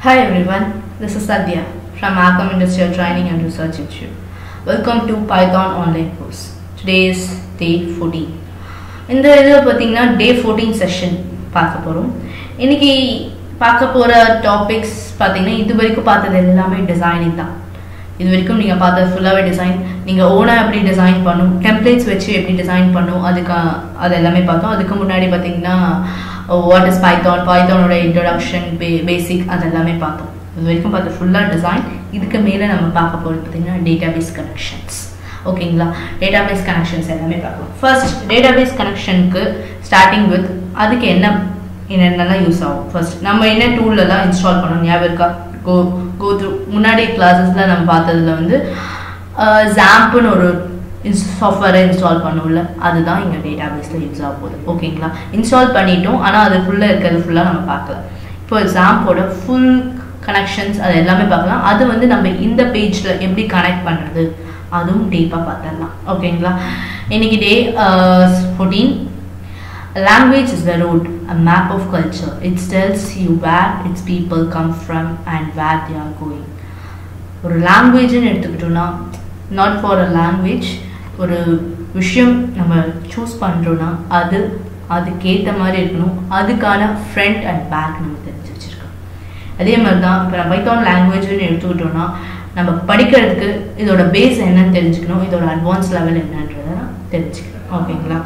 Hi everyone, this is Sadhya from Acom Industrial Training and Research Institute. Welcome to Python online course. Today is day 14. In the day 14 session பார்க்க போறோம். இன்னைக்கு பார்க்க போற topics பாத்தீங்கன்னா இதுவரைக்கும் பார்த்தது எல்லாமே டிசைனிங் தான். இதுவரைக்கும் நீங்க பார்த்தது ஃபுல்லாவே டிசைன். நீங்க ஓனா எப்படி டிசைன் பண்ணனும், டெம்ப்ளேட்ஸ் வச்சு எப்படி டிசைன் பண்ணனும் அது எல்லாமே பார்த்தோம். அதுக்கு முன்னாடி பாத்தீங்கன்னா what is Python, Python introduction, basic அதெல்லாமே பார்த்தோம். இதுவரைக்கும் பார்த்த ஃபுல்லா டிசைன். இதுக்கு மேல நம்ம பார்க்க போறது பாத்தீங்கன்னா database connections. ஓகேங்களா? database connections எல்லாமே பார்க்கலாம். First database connectionக்கு starting with அதுக்கு என்னென்னலாம் யூஸ் ஆகும். ஃபர்ஸ்ட் நம்ம என்ன டூல்ல எல்லாம் இன்ஸ்டால் பண்ணனும் ஞாபகம் இருக்கா? go through முன்னாடி கிளாसेसல நம்ம பார்த்ததுல வந்து XAMPP ன்னு ஒரு சாஃப்ட்வேரை இன்ஸ்டால் பண்ணுவோம்ல, அதுதான் இங்க டேட்டாபேஸ்ல யூஸ் ஆக போகுது. ஓகேங்களா? இன்ஸ்டால் பண்ணிட்டோம், ஆனா அதுக்குள்ள இருக்கிறது ஃபுல்லா நம்ம பார்க்கல. இப்போ XAMPPோட ஃபுல் கனெக்ஷன்ஸ் அது எல்லாமே பார்க்கலாம். அது வந்து நம்ம இந்த பேஜ்ல எப்படி கனெக்ட் பண்றது அதுவும் டீப்பா பார்த்தலாம். ஓகேங்களா? இன்னைக்கு டே 14. Language is the road, a map of culture. It tells you where its people come from and where they are going. ஒரு லாங்குவேஜ்னு எடுத்துக்கிட்டோம்னா, not for a language, ஒரு விஷயம் நம்ம சூஸ் பண்றோம்னா அதுக்கேற்ற மாதிரி இருக்கணும். அதுக்கான ஃப்ரண்ட் அண்ட் பேக் நம்ம தெரிஞ்சு வச்சிருக்கோம். அதே மாதிரி தான் இப்போ நம்ம பைத்தான் லாங்குவேஜ்னு எடுத்துக்கிட்டோம்னா, நம்ம படிக்கிறதுக்கு இதோட பேஸ் என்னன்னு தெரிஞ்சுக்கணும், இதோட அட்வான்ஸ் லெவல் என்னன்றதை தெரிஞ்சுக்கணும். ஓகேங்களா?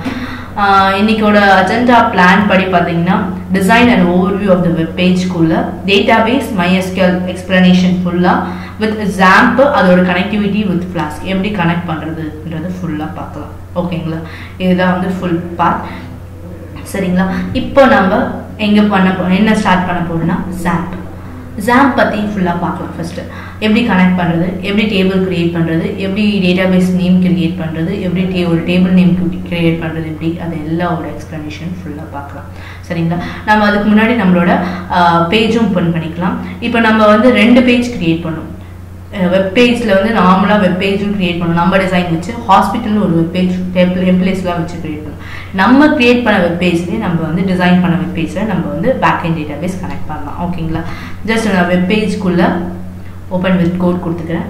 இன்னைக்கோட அஜெண்டா பிளான் படி பார்த்தீங்கன்னா design and overview of the web பேஜ்க்குள்ள டேட்டாபேஸ் MySQL எக்ஸ்பிளனேஷன் ஃபுல்லா வித் XAMPP அதோட கனெக்டிவிட்டி வித் ஃப்ளாஸ்க் எப்படி கனெக்ட் பண்றதுன்றது ஃபுல்லா பார்க்கலாம். ஓகேங்களா? இதுதான் வந்து ஃபுல் பார்ட். சரிங்களா? இப்போ நம்ம என்ன ஸ்டார்ட் பண்ண போறோம்னா XAMPP பத்தி ஃபுல்லா பார்க்கலாம். ஃபர்ஸ்ட் எப்படி கனெக்ட் பண்றது, எப்படி டேபிள் கிரியேட் பண்றது, எப்படி டேட்டாபேஸ் நேம் கிரியேட் பண்றது, எப்படி ஒரு டேபிள் நேம் கிரியேட் பண்றது, எப்படி அது எல்லாவோட எக்ஸ்பிளனேஷன் ஃபுல்லா பார்க்கலாம். சரிங்களா? நம்ம அதுக்கு முன்னாடி நம்மளோட பேஜும் ஓபன் பண்ணிக்கலாம். இப்போ நம்ம வந்து 2 பேஜ் கிரியேட் பண்ணோம். வெப் பேஜ்ல வந்து நார்மலா வெப் பேஜும் கிரியேட் பண்ணணும். நம்ம டிசைன் வச்சு ஹாஸ்பிட்டல் ஒரு வெப் பேஜ் டெம்ப்ளேட்ஸ்லாம் வச்சு கிரியேட் பண்ணணும். நம்ம கிரியேட் பண்ண வெப் பேஜ்லயே நம்ம வந்து டிசைன் பண்ண வெப் பேஜ்ல நம்ம வந்து பேக் எண்ட் டேட்டாபேஸ் கனெக்ட் பண்ணலாம். ஓகேங்களா? ஜஸ்ட் நான் வெப் பேஜ்க்குள்ள ஓபன் வித் கோட் கொடுத்துக்கிறேன்.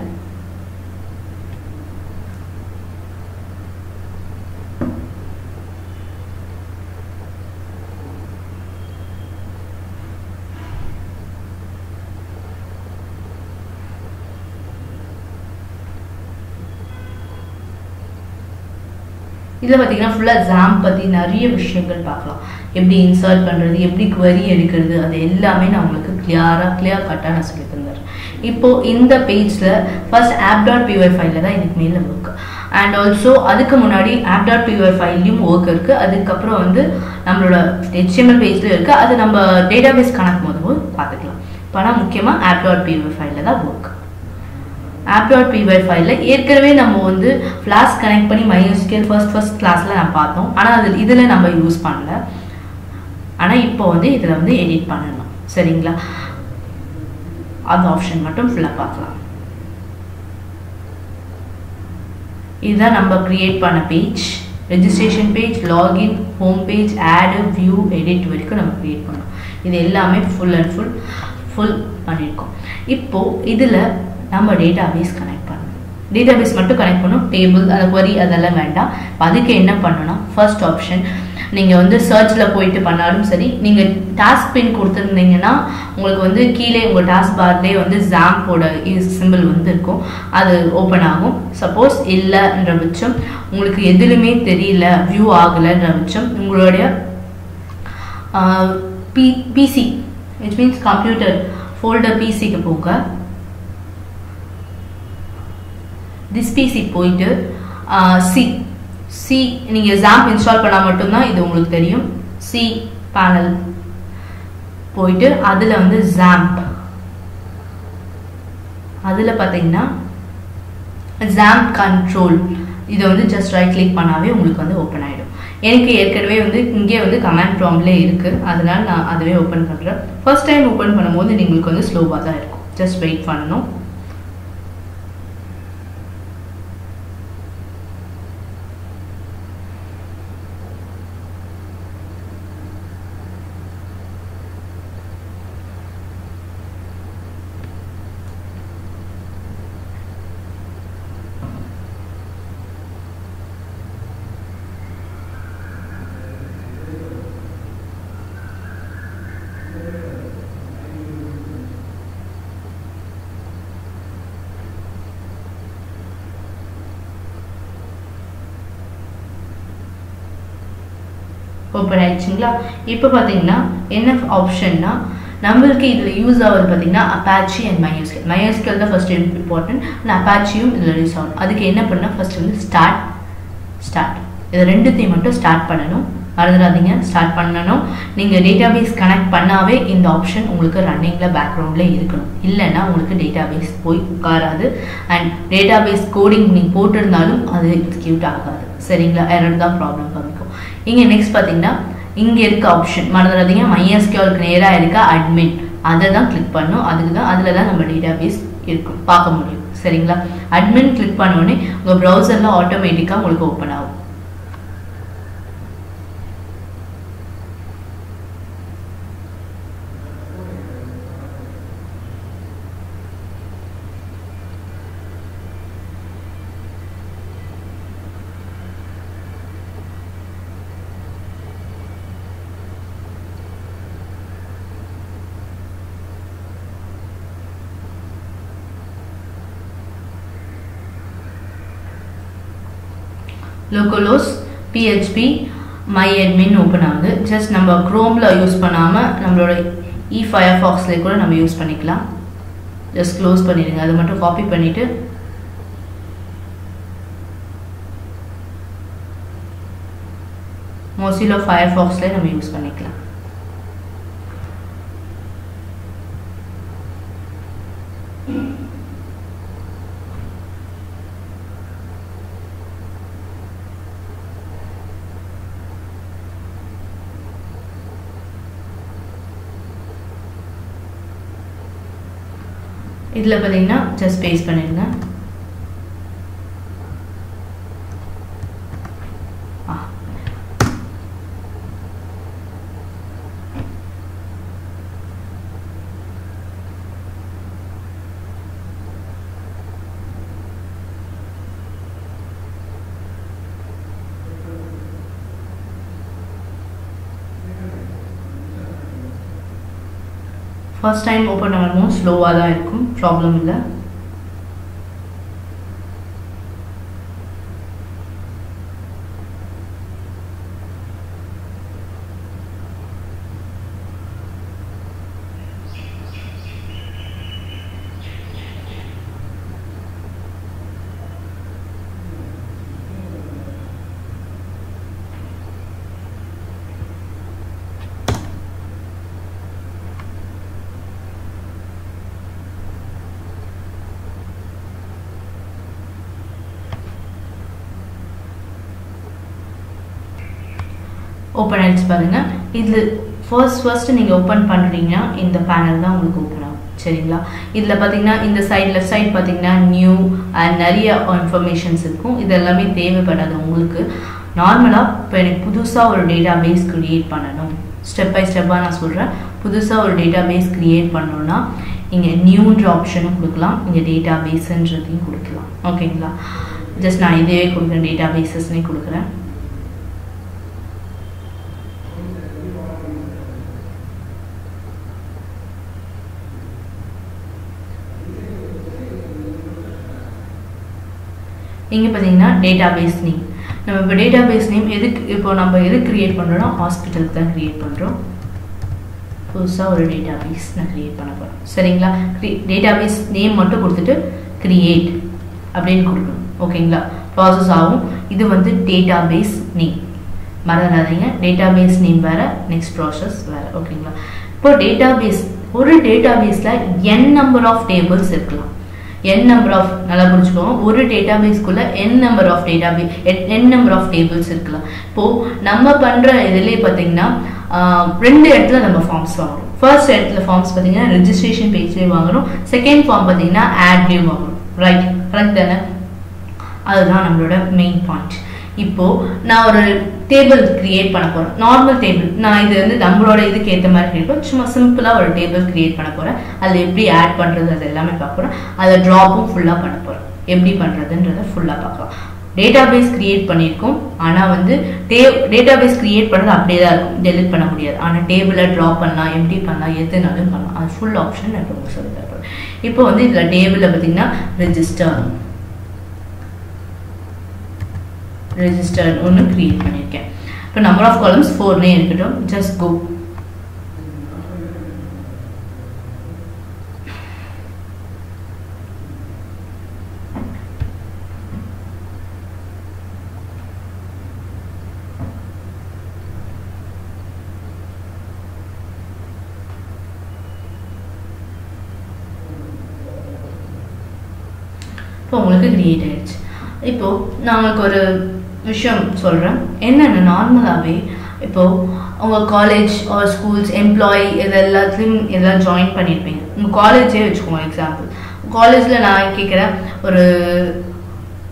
இதில் பார்த்தீங்கன்னா ஃபுல்லாக XAMPP பற்றி நிறைய விஷயங்கள் பார்க்கலாம். எப்படி இன்சர்ட் பண்ணுறது, எப்படி query எடுக்கிறது, அது எல்லாமே நான் உங்களுக்கு கிளியர் கட்டாக நான் சொல்லி தந்துடுறேன். இப்போது இந்த பேஜில் ஃபர்ஸ்ட் app.py ஃபைலில் தான் இதுக்கு மேலே ஒர்க். அண்ட் ஆல்சோ அதுக்கு முன்னாடி app.py ஃபைல்லையும் ஒர்க் இருக்குது. அதுக்கப்புறம் வந்து நம்மளோட HTML பேஜில் இருக்குது. அது நம்ம டேட்டாபேஸ் கனெக்ட் போது பார்த்துக்கலாம். இப்போ ஆனால் முக்கியமாக app.py ஃபைலில் தான் ஒர்க். app.py ஃபைல்ல ஏற்கனவே நம்ம வந்து ஃப்ளாஸ்க் கனெக்ட் பண்ணி MySQL ஃபர்ஸ்ட் கிளாஸ்ல நான் பார்த்தோம். ஆனா இதுல நம்ம யூஸ் பண்ணல. ஆனா இப்போ வந்து இதுல வந்து எடிட் பண்ணணும். சரிங்களா? அந்த ஆப்ஷன் மட்டும் ஃபுல்லா பார்க்கலாம். இதுதான் நம்ம கிரியேட் பண்ண page. Registration page, login, home page, add, view, edit வரைக்கும் நம்ம கிரியேட் பண்ணோம். இது எல்லாமே ஃபுல் அண்ட் ஃபுல் பண்ணியிருக்கோம். இப்போ இதுல நம்ம டேட்டாபேஸ் கனெக்ட் பண்ணணும். டேட்டாபேஸ் மட்டும் கனெக்ட் பண்ணணும். டேபிள் அதை query அதெல்லாம் வேண்டாம். அதுக்கு என்ன பண்ணணும்னா ஃபர்ஸ்ட் ஆப்ஷன் நீங்கள் வந்து சர்ச்சில் போயிட்டு பண்ணாலும் சரி, நீங்கள் டாஸ்க் பின் கொடுத்துருந்தீங்கன்னா உங்களுக்கு வந்து கீழே உங்கள் டாஸ்க் பார்லேயே வந்து XAMPPோட சிம்பிள் வந்து இருக்கும். அது ஓப்பன் ஆகும். சப்போஸ் இல்லைன்ற பட்சம் உங்களுக்கு எதுலுமே தெரியல, வியூ ஆகலைன்ற பட்சம் உங்களுடைய PC which means computer folder பிசிக்கு போங்க. திஸ் பிசி போயிட்டு சி நீங்கள் XAMPP இன்ஸ்டால் பண்ணால் மட்டும்தான் இது உங்களுக்கு தெரியும். சி பேனல் போயிட்டு அதில் வந்து XAMPP அதில் பார்த்தீங்கன்னா XAMPP கண்ட்ரோல் இதை வந்து ஜஸ்ட் ரைட் கிளிக் பண்ணாவே உங்களுக்கு வந்து ஓப்பன் ஆகிடும். எனக்கு ஏற்கனவே வந்து இங்கே வந்து கமாண்ட் ப்ராம்ப்ட்லேயே இருக்குது. அதனால நான் அதுவே ஓப்பன் பண்ணுறேன். ஃபர்ஸ்ட் டைம் ஓப்பன் பண்ணும்போது உங்களுக்கு வந்து ஸ்லோவாக தான் இருக்கும். ஜஸ்ட் வெயிட் பண்ணணும். ஓப்பன் ஆயிடுச்சுங்களா? இப்போ பார்த்தீங்கன்னா என்ன ஆப்ஷன்னா நம்மளுக்கு இதில் யூஸ் ஆகுது பார்த்தீங்கன்னா அப்பாச்சி அண்ட் MySQL. MySQL தான் ஃபர்ஸ்ட் இம்பார்ட்டன்ட், அண்ட் அப்பாச்சியும் இதில் யூஸ் ஆகும். அதுக்கு என்ன பண்ணால் ஃபர்ஸ்ட் வந்து ஸ்டார்ட் இது ரெண்டுத்தையும் மட்டும் ஸ்டார்ட் பண்ணணும், மறந்துடாதீங்க. ஸ்டார்ட் பண்ணணும். நீங்கள் டேட்டாபேஸ் கனெக்ட் பண்ணாவே இந்த ஆப்ஷன் உங்களுக்கு ரன்னிங்கில் பேக்ரவுண்டில் இருக்கணும், இல்லைன்னா உங்களுக்கு டேட்டாபேஸ் போய் உட்காராது. அண்ட் டேட்டாபேஸ் கோடிங் நீங்கள் போட்டிருந்தாலும் அது எக்ஸிக்யூட் ஆகாது. சரிங்களா? எரர் தான் ப்ராப்ளம் காமிக்கும். இங்கே நெக்ஸ்ட் பார்த்தீங்கன்னா இங்கே இருக்க ஆப்ஷன் மறந்துடாதீங்க, MySQLக்கு நேராக இருக்க அட்மின், அதை தான் கிளிக் பண்ணணும். அதுக்கு தான் அதில் தான் நம்ம டேட்டாபேஸ் இருக்கும் பார்க்க முடியும். சரிங்களா? அட்மின் கிளிக் பண்ணோடனே உங்கள் ப்ரௌசரில் ஆட்டோமேட்டிக்காக உங்களுக்கு ஓப்பன் ஆகும். localhost php myadmin ஓப்பன் ஆகுது. ஜஸ்ட் நம்ம குரோமில் யூஸ் பண்ணாமல் நம்மளோட Firefoxல கூட நம்ம யூஸ் பண்ணிக்கலாம். ஜஸ்ட் க்ளோஸ் பண்ணிடுங்க. அதை மட்டும் காப்பி பண்ணிவிட்டு Mozilla Firefoxல நம்ம யூஸ் பண்ணிக்கலாம். இதில் பார்த்தீங்கன்னா ஜஸ்ட் பேஸ்ட் பண்ணிடுங்க. ஃபர்ஸ்ட் டைம் ஓப்பன் ஆகும், ஸ்லோவாக தான் இருக்கும், ப்ராப்ளம் இல்லை. ஓப்பன் ஆயிடுச்சு பாருங்க. இதில் ஃபர்ஸ்ட் நீங்கள் ஓப்பன் பண்ணுறீங்கன்னா இந்த பேனல் தான் உங்களுக்கு ஓப்பன் ஆகும். சரிங்களா? இதில் பார்த்தீங்கன்னா இந்த சைடு லெஃப்ட் சைடு பார்த்தீங்கன்னா நியூ அண்ட் நிறைய இன்ஃபர்மேஷன்ஸ் இருக்கும். இது எல்லாமே தேவைப்படாது உங்களுக்கு. நார்மலாக இப்போ எனக்கு புதுசாக ஒரு டேட்டா பேஸ் க்ரியேட் பண்ணணும், ஸ்டெப் பை ஸ்டெப்பாக நான் சொல்கிறேன். புதுசாக ஒரு டேட்டா பேஸ் க்ரியேட் பண்ணணும்னா இங்கே நியூன்ற ஆப்ஷனும் கொடுக்கலாம், இங்கே டேட்டா பேஸுன்றதையும் கொடுக்கலாம். ஓகேங்களா? ஜஸ்ட் நான் இதே கொடுக்குறேன், டேட்டா பேஸஸ்னே கொடுக்குறேன். இங்கே பார்த்தீங்கன்னா டேட்டாபேஸ் நேம். நம்ம இப்போ டேட்டாபேஸ் நேம் நம்ம எதுக்கு க்ரியேட் பண்ணுறோம்னா ஹாஸ்பிட்டலுக்கு தான் க்ரியேட் பண்ணுறோம். புதுசாக ஒரு டேட்டாபேஸ் நான் க்ரியேட் பண்ண போகிறேன். சரிங்களா? டேட்டாபேஸ் நேம் மட்டும் கொடுத்துட்டு க்ரியேட் அப்படின்னு கொடுக்கணும். ஓகேங்களா? ப்ராசஸ் ஆகும். இது வந்து டேட்டாபேஸ் நேம், மறந்துடாதீங்க. டேட்டாபேஸ் நேம் வேறு, நெக்ஸ்ட் ப்ராசஸ் வேறு. ஓகேங்களா? இப்போ டேட்டாபேஸ், ஒரு டேட்டாபேஸில் n நம்பர் ஆஃப் டேபிள்ஸ் இருக்கலாம். n நம்பர் ஆஃப், நல்லா புரிஞ்சுக்கோங்க, ஒரு டேட்டாபேஸ்க்குள்ள n நம்பர் ஆஃப் டேபிள்ஸ் இருக்கலாம். இப்போது நம்ம பண்ணுற இதிலே பார்த்தீங்கன்னா ரெண்டு இடத்துல நம்ம ஃபார்ம்ஸ் வாங்குறோம். ஃபர்ஸ்ட் இடத்துல ஃபார்ம்ஸ் பார்த்தீங்கன்னா ரெஜிஸ்ட்ரேஷன் பேஜ்லேயே வாங்குறோம். செகண்ட் ஃபார்ம் பார்த்தீங்கன்னா ஆட்லேயும் வாங்குறோம். ரைட்? கரெக்ட் தானே? அதுதான் நம்மளோட மெயின் பாயிண்ட். இப்போது நான் ஒரு டேபிள் கிரியேட் பண்ண போகிறேன், நார்மல் டேபிள். நான் இது வந்து நம்மளோட இதுக்கு ஏற்ற மாதிரி கிரியேட் சும்மா சிம்பிளாக ஒரு டேபிள் கிரியேட் பண்ண போகிறேன். அதில் எப்படி ஆட் பண்ணுறது அது எல்லாமே பார்க்க போகிறேன். அதை ட்ராப்பும் ஃபுல்லாக பண்ண போகிறேன். எப்படி பண்ணுறதுன்றதை ஃபுல்லாக பார்க்கலாம். டேட்டாபேஸ் கிரியேட் பண்ணியிருக்கோம், ஆனால் வந்து டேட்டாபேஸ் கிரியேட் பண்ணுறது அப்படியே தான் இருக்கும், டெலிட் பண்ண முடியாது. ஆனால் டேபிளை ட்ராப் பண்ணலாம், எப்படி பண்ணலாம், எதுனாலும் பண்ணலாம். அது ஃபுல் ஆப்ஷன் நான் இப்போ சொல்லி தரப்போகிறேன். இப்போ வந்து இதில் டேபிளில் பார்த்தீங்கன்னா ரெஜிஸ்டர் ஒன்று க்ரியேட் பண்ணியிருக்கேன். இப்போ நம்பர் ஆஃப் காலம்ஸ் 4 இருக்கட்டும். Just go. இப்போ உங்களுக்கு கிரியேட் ஆயிடுச்சு. இப்போது நான் உங்களுக்கு ஒரு விஷயம் சொல்கிறேன். என்னென்ன நார்மலாகவே இப்போது உங்கள் காலேஜ் ஆர் ஸ்கூல்ஸ் எம்ப்ளாயி இது எல்லாத்துலேயும் எல்லாம் ஜாயின் பண்ணியிருப்பீங்க. உங்கள் காலேஜே வச்சுக்கோங்க எக்ஸாம்பிள். காலேஜில் நான் கேட்குறேன், ஒரு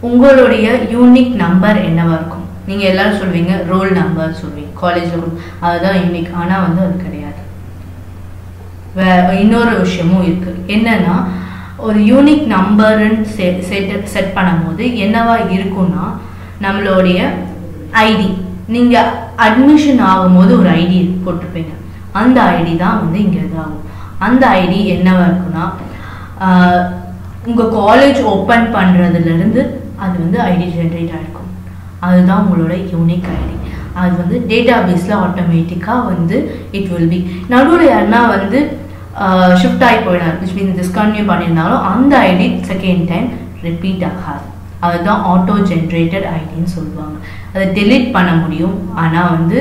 உங்களுடைய யூனிக் நம்பர் என்னவாக இருக்கும்? நீங்கள் எல்லோரும் சொல்வீங்க ரோல் நம்பர் சொல்வீங்க காலேஜில், அதுதான் யூனிக். ஆனால் வந்து அது கிடையாது. இன்னொரு விஷயமும் இருக்குது. என்னென்னா ஒரு யூனிக் நம்பருன்னு செட் பண்ணும்போது என்னவா இருக்குன்னா நம்மளுடைய ஐடி. நீங்கள் அட்மிஷன் ஆகும்போது ஒரு ஐடி போட்டிருப்பீங்க. அந்த ஐடி தான் வந்து இங்கே இதாகும். அந்த ஐடி என்னவா இருக்குன்னா உங்கள் காலேஜ் ஓப்பன் பண்ணுறதுலேருந்து அது வந்து ஐடி ஜென்ரேட் ஆகிருக்கும். அதுதான் உங்களோட யூனிக் ஐடி. அது வந்து டேட்டா பேஸில் ஆட்டோமேட்டிக்காக வந்து இட் வில் பி. நடுவில் யாருன்னா வந்து ஷிஃப்ட் ஆகி போயிடாது, விச் மீன்ஸ் டிஸ்கன்டினியூ பண்ணியிருந்தாலும் அந்த ஐடி செகண்ட் டைம் ரிப்பீட் ஆகாது. அதுதான் ஆட்டோ ஜென்ரேட்டட் ஐடின்னு சொல்லுவாங்க. அதை டெலீட் பண்ண முடியும், ஆனால் வந்து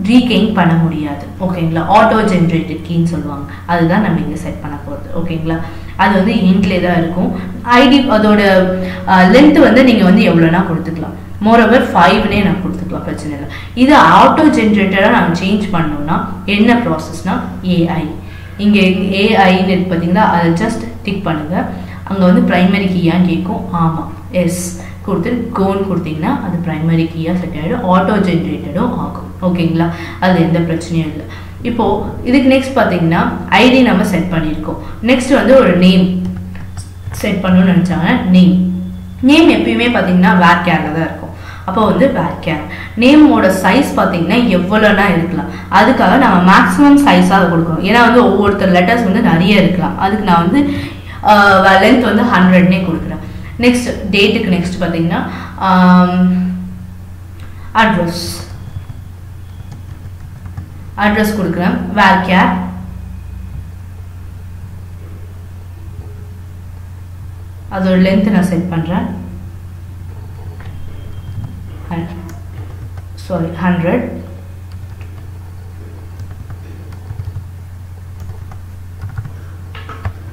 ரீகெயின் பண்ண முடியாது. ஓகேங்களா? ஆட்டோ ஜென்ரேட்டட் கீன்னு சொல்லுவாங்க. அதுதான் நம்ம இங்கே செட் பண்ண போகிறது. ஓகேங்களா? அது வந்து இன்ட்லே தான் இருக்கும். ஐடி அதோட லென்த் வந்து நீங்கள் வந்து எவ்வளோனா கொடுத்துக்கலாம். மோரோவர் 5 நான் கொடுத்துக்கலாம், பிரச்சனை இல்லை. இது ஆட்டோ ஜென்ரேட்டடாக நாங்கள் சேஞ்ச் பண்ணோம்னா என்ன ப்ராசஸ்னால் ஏஐ. இங்கே ஏஐன்னு இருக்கு பார்த்தீங்களா, அதை ஜஸ்ட் டிக் பண்ணுங்கள். அங்கே வந்து ப்ரைமரி கீயான்னு கேட்கும். ஆமாம், எஸ் கொடுத்துட்டு கோன்னு கொடுத்தீங்கன்னா அது ப்ரைமரி கீயாக செட் ஆகிடும். ஆட்டோ ஜென்ரேட்டடும் ஆகும். ஓகேங்களா? அது எந்த பிரச்சனையும் இல்லை. இப்போது இதுக்கு நெக்ஸ்ட் பார்த்தீங்கன்னா ஐடி நம்ம செட் பண்ணியிருக்கோம். நெக்ஸ்ட் வந்து ஒரு நேம் செட் பண்ணணும்னு நினச்சாங்க. நேம் எப்பயுமே பார்த்தீங்கன்னா வேர்கேரில் தான் இருக்கும். அப்போ வந்து வேர்கேர் நேமோட சைஸ் பார்த்தீங்கன்னா எவ்வளோனா இருக்கலாம். அதுக்காக நம்ம மேக்ஸிமம் சைஸாக அதை கொடுக்கணும். ஏன்னா வந்து ஒவ்வொருத்தர் லெட்டர்ஸ் வந்து நிறைய இருக்கலாம். அதுக்கு நான் வந்து லென்த் வந்து 100 கொடுக்குறேன். நெக்ஸ்ட் டேட்டுக்கு நெக்ஸ்ட் பார்த்தீங்கன்னா அட்ரஸ் கொடுக்குறேன். வேர்கேர் அதோட லென்த் நான் செட் பண்ணுறேன். 100.